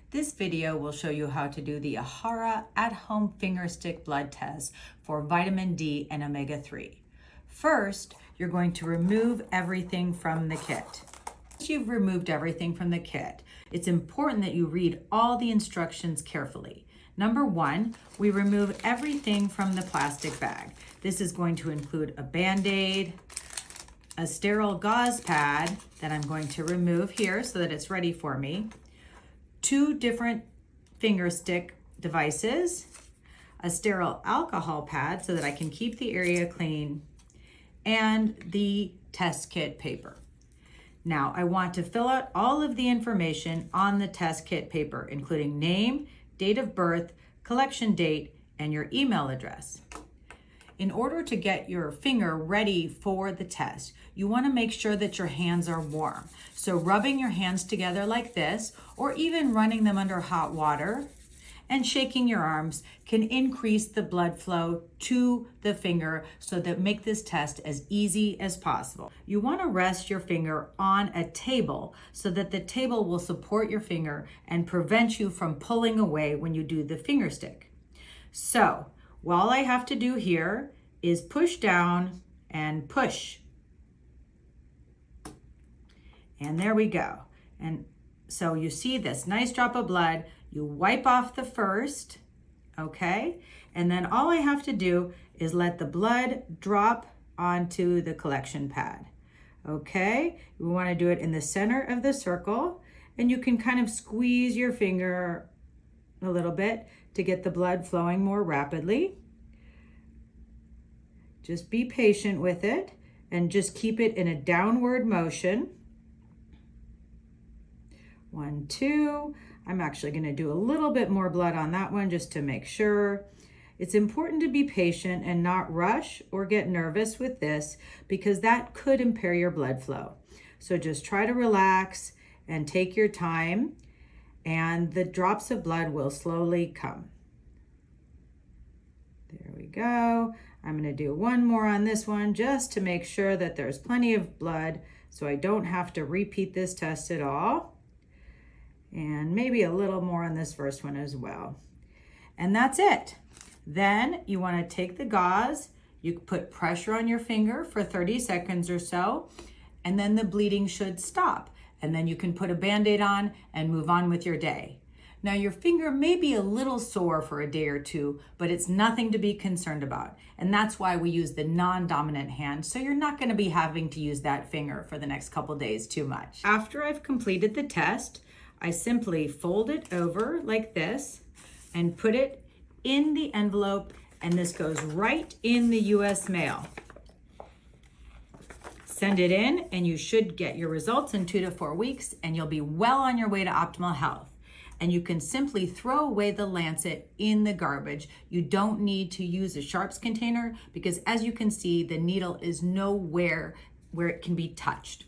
This video will show you how to do the AHARA at-home finger stick blood test for vitamin D and omega-3. First, you're going to remove everything from the kit. Once you've removed everything from the kit, it's important that you read all the instructions carefully. Number one, we remove everything from the plastic bag. This is going to include a Band-Aid, a sterile gauze pad that I'm going to remove here so that it's ready for me, 2 different finger stick devices, a sterile alcohol pad so that I can keep the area clean, and the test kit paper. Now, I want to fill out all of the information on the test kit paper, including name, date of birth, collection date, and your email address. In order to get your finger ready for the test, you want to make sure that your hands are warm. So rubbing your hands together like this, or even running them under hot water and shaking your arms can increase the blood flow to the finger so that make this test as easy as possible. You want to rest your finger on a table so that the table will support your finger and prevent you from pulling away when you do the finger stick. So, all I have to do here is push down and push. And there we go. And so you see this nice drop of blood. You wipe off the first, okay? And then all I have to do is let the blood drop onto the collection pad, okay? We want to do it in the center of the circle, and you can kind of squeeze your finger a little bit to get the blood flowing more rapidly. Just be patient with it and just keep it in a downward motion. 1, 2. I'm actually going to do a little bit more blood on that one just to make sure. It's important to be patient and not rush or get nervous with this because that could impair your blood flow. So just try to relax and take your time, and the drops of blood will slowly come. There we go. I'm going to do one more on this one just to make sure that there's plenty of blood so I don't have to repeat this test at all. And maybe a little more on this first one as well. And that's it. Then you want to take the gauze, you put pressure on your finger for 30 seconds or so, and then the bleeding should stop. And then you can put a Band-Aid on and move on with your day. Now your finger may be a little sore for a day or two, but it's nothing to be concerned about. And that's why we use the non-dominant hand, so you're not going to be having to use that finger for the next couple days too much. After I've completed the test, I simply fold it over like this and put it in the envelope, and this goes right in the US mail. Send it in and you should get your results in 2 to 4 weeks, and you'll be well on your way to optimal health. And you can simply throw away the lancet in the garbage. You don't need to use a sharps container because, as you can see, the needle is nowhere where it can be touched.